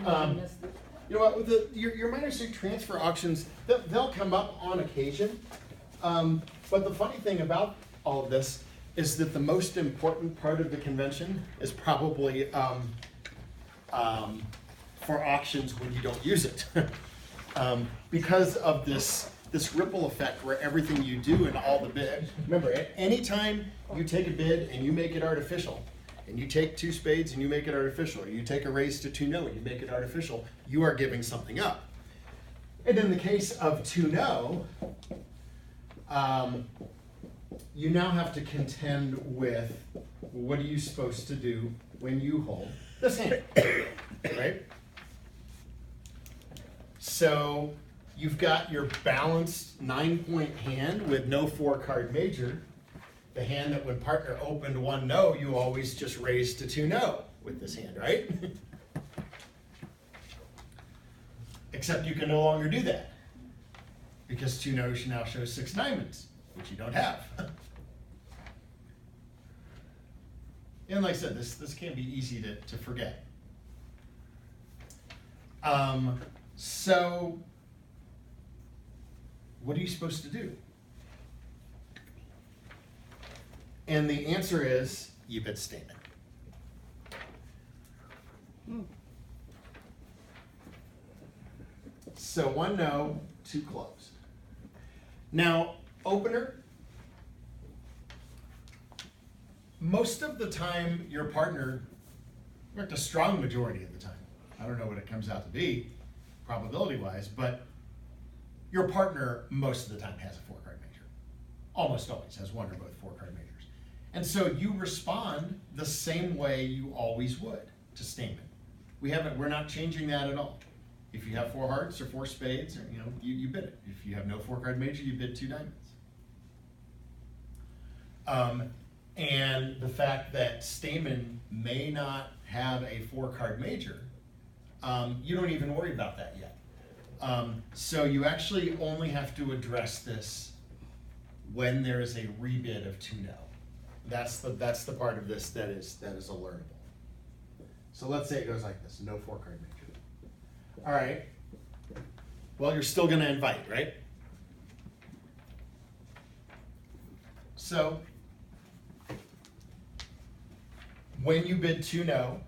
You know what, with your minor suit transfer auctions, they'll come up on occasion. But the funny thing about all of this is that the most important part of the convention is probably for auctions when you don't use it. Because of this ripple effect where everything you do and all the bid, remember, at any time you take a bid and you make it artificial, and you take 2 spades and you make it artificial, or you take a raise to 2-no and you make it artificial, you are giving something up. And in the case of 2-no, you now have to contend with what are you supposed to do when you hold this hand, right? So you've got your balanced 9-point hand with no 4-card major. The hand that when partner opened 1-no, you always just raised to 2-no with this hand, right? Except you can no longer do that because 2-no now shows 6 diamonds, which you don't have. And like I said, this can be easy to forget. So what are you supposed to do? And the answer is you bid statement. So 1-no, 2 closed. Now, opener, most of the time your partner, in fact a strong majority of the time, I don't know what it comes out to be probability-wise, but your partner most of the time has a 4-card major. Almost always has 1 or both 4-card majors. And so you respond the same way you always would to statement. We're not changing that at all. If you have 4 hearts or 4 spades, or, you bid it. If you have no 4-card major, you bid 2 diamonds. And the fact that statement may not have a 4-card major, you don't even worry about that yet. So you actually only have to address this when there is a rebid of 2-no. That's the part of this that is alertable. So let's say it goes like this: no 4-card major. All right. Well, you're still going to invite, right? So when you bid 2-no,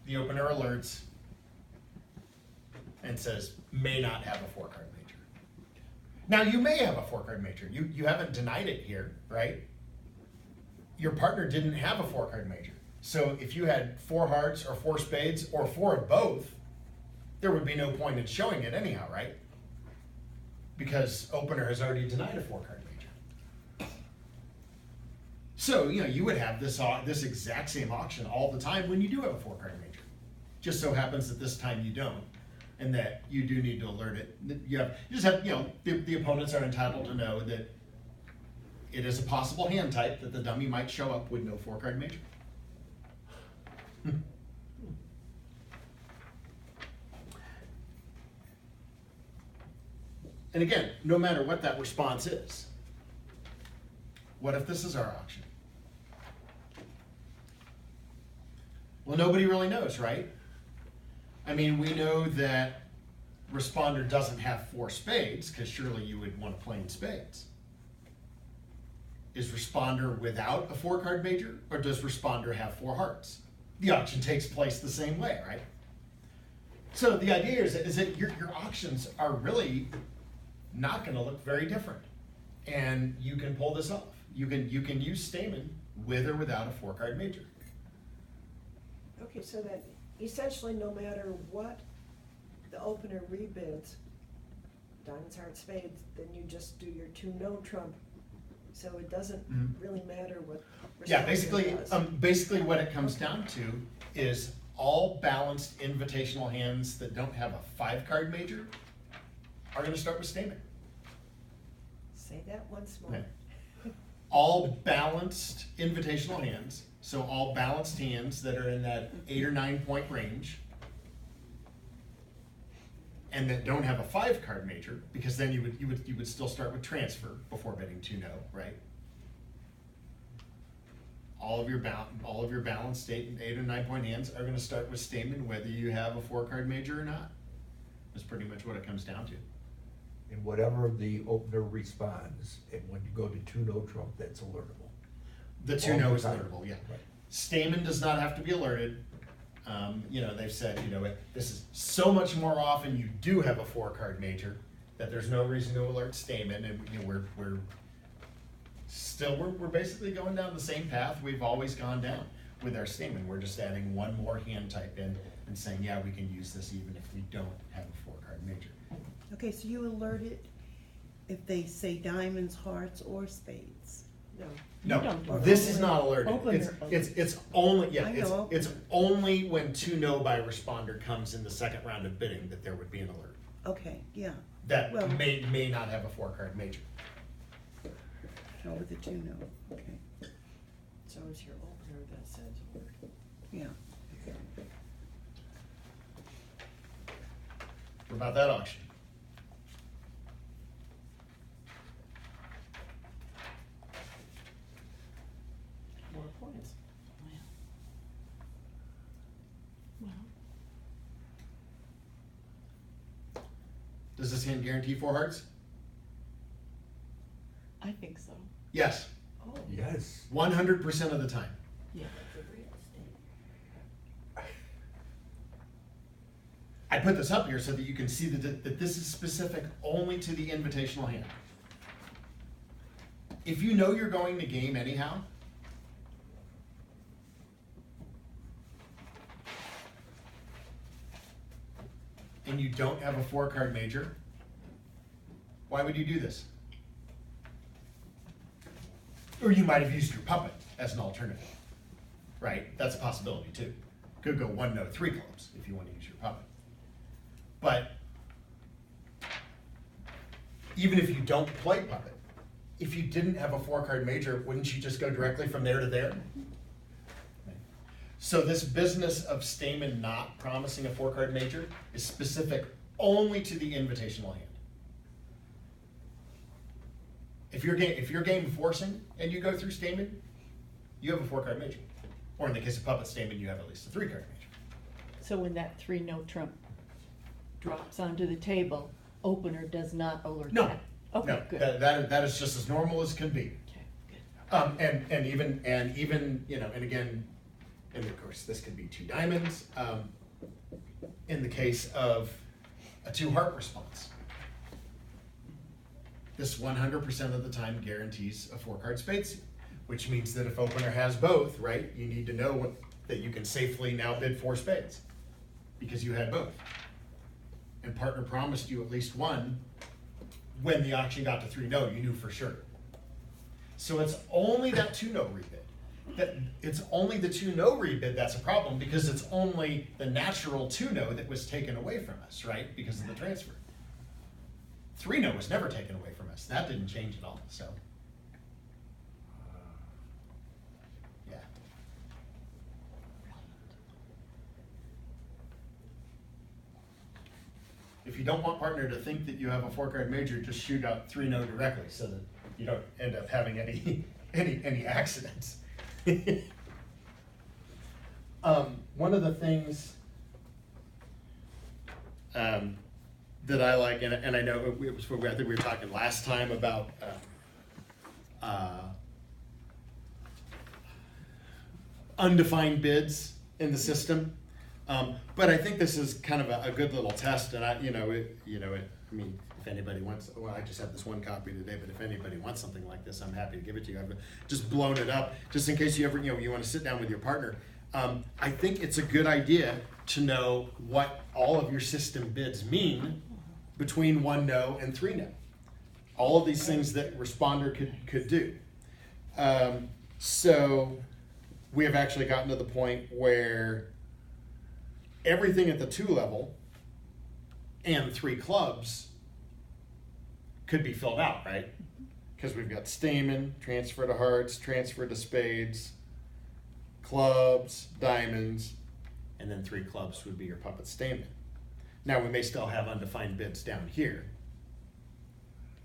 the opener alerts and says may not have a 4-card major. Now you may have a 4-card major. You haven't denied it here, right? Your partner didn't have a 4-card major. So if you had 4 hearts or 4 spades or 4 of both, there would be no point in showing it anyhow, right? Because opener has already denied a 4-card major. So you would have this exact same auction all the time when you do have a 4-card major. Just so happens that this time you don't, and that you do need to alert it. The opponents are entitled to know that it is a possible hand type that the dummy might show up with no 4-card major. And again, no matter what that response is, what if this is our auction? Well, nobody really knows, right? I mean, we know that responder doesn't have 4 spades, because surely you would want to play in spades. Is responder without a 4-card major, or does responder have 4 hearts? The auction takes place the same way, right? So the idea is that your auctions are really not going to look very different, and you can pull this off. You can use Stamen with or without a 4-card major. Okay, so that essentially no matter what the opener rebids, diamonds, hearts, spades, then you just do your 2-no trump. So it doesn't really matter what. Yeah, basically what it comes down to is all balanced invitational hands that don't have a 5-card major are going to start with Stamen. Say that once more. Yeah. All balanced invitational hands, so all balanced hands that are in that 8 or 9 point range, and that don't have a 5-card major, because then you would still start with transfer before bidding 2-no, right? all of your balanced eight or 9 point hands are gonna start with Stamen, whether you have a 4-card major or not. That's pretty much what it comes down to. And whatever the opener responds, and when you go to 2-no trump, that's alertable. The All 2-no the is time. alertable, yeah. Right. Stamen does not have to be alerted. They've said, this is so much more often you do have a 4-card major that there's no reason to alert Stamen, and we're basically going down the same path we've always gone down with our Stamen. We're just adding one more hand type in and saying, yeah, we can use this even if we don't have a 4-card major. Okay, so you alert it if they say diamonds, hearts, or spades? No. No, don't this is open- not alerted. open It's, or- it's only, yeah, I know it's open. only when 2-no by responder comes in the second round of bidding that there would be an alert. Okay, yeah, That Well- may not have a 4-card major. no, with the two, no, okay, So it's your opener that says alert. yeah. What about that auction? More points. Does this hand guarantee 4 hearts? I think so. Yes, Oh. Yes. 100% of the time. Yeah. I put this up here so that you can see that this is specific only to the invitational hand. If you know you're going to game anyhow, and you don't have a 4-card major, why would you do this? Or you might have used your puppet as an alternative, right? That's a possibility too. Could go 1-no 3 clubs if you want to use your puppet. But even if you don't play puppet, if you didn't have a 4-card major, wouldn't you just go directly from there to there? So this business of Stamen not promising a 4-card major is specific only to the invitational hand. If you're game forcing and you go through Stamen, you have a 4-card major. Or in the case of puppet Stamen, you have at least a 3-card major. So when that 3-no trump drops onto the table, opener does not alert No, that? Okay, no, good. that is just as normal as can be. Okay, good. And even, and again, and of course, this could be 2 diamonds, in the case of a 2-heart response. This 100% of the time guarantees a 4-card spades, which means that if opener has both, right, you need to know that you can safely now bid 4 spades, because you had both. And partner promised you at least one. When the auction got to 3-no, you knew for sure. So it's only that 2-no rebid. It's only the 2-no rebid that's a problem, because it's only the natural 2-no that was taken away from us, right? Because of the transfer. 3-no was never taken away from us. That didn't change at all, so. Yeah. If you don't want partner to think that you have a 4-card major, just shoot out 3-no directly so that you don't end up having any accidents. One of the things that I like, and I know it was, I think we were talking last time about undefined bids in the system. But I think this is kind of a good little test, and I mean, if anybody wants, well, I just have this one copy today, but if anybody wants something like this, I'm happy to give it to you. I've just blown it up, just in case you ever, you want to sit down with your partner. I think it's a good idea to know what all of your system bids mean between 1-no and 3-no. All of these things that responder could do. So we have actually gotten to the point where everything at the 2 level and 3 clubs could be filled out, right? Because we've got Stamen, transfer to hearts, transfer to spades, clubs, diamonds, and then 3 clubs would be your puppet Stamen. Now we may still have undefined bids down here,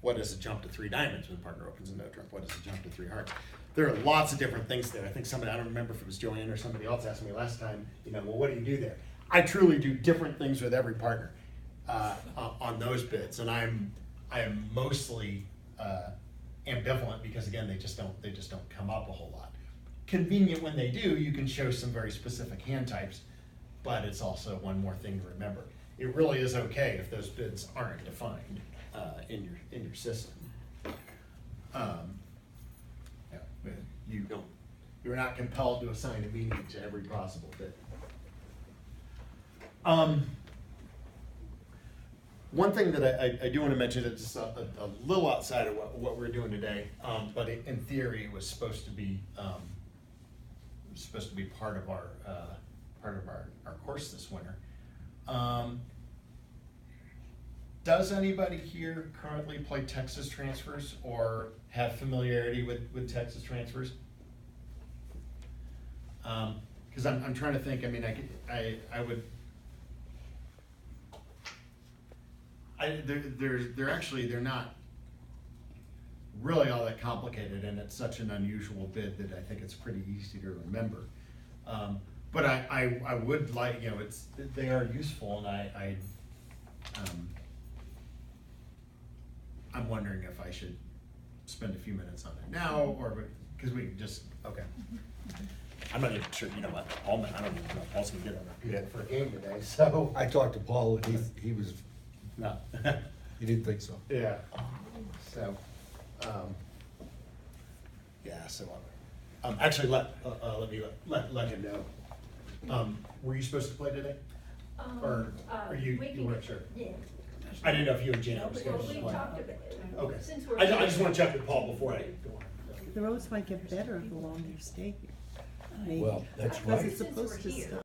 what is a jump to 3 diamonds when partner opens a no trump? What is a jump to 3 hearts? There are lots of different things there. I think somebody, I don't remember if it was Joanne or somebody else asked me last time, well, what do you do there? I truly do different things with every partner on those bids, and I am mostly ambivalent because again, they just don't come up a whole lot. Convenient when they do, you can show some very specific hand types, but it's also one more thing to remember. It really is okay if those bids aren't defined in your system. Yeah, but you're not compelled to assign a meaning to every possible bid. One thing that I do want to mention that's just a little outside of what we're doing today, but in theory it was supposed to be part of our course this winter. Does anybody here currently play Texas transfers or have familiarity with Texas transfers? Because I'm trying to think. I mean, they're not really all that complicated, and it's such an unusual bid that I think it's pretty easy to remember. But I would like, they are useful, and I'm wondering if I should spend a few minutes on it now, or because we can just, okay. I'm not even sure, I don't even know if Paul's gonna get on our PA for a game today, so. I talked to Paul, and he was, No. he didn't think so. Yeah, so, actually, let him know. Were you supposed to play today? Or you weren't sure? Yeah. I didn't know if you and Janet were Well, scheduled to we play. talked about it. Okay, Since we're. I just want to check with Paul before I go on. The roads might get better the longer you stay here. Maybe. Well, that's Because right. it's supposed to Since we're here. stop.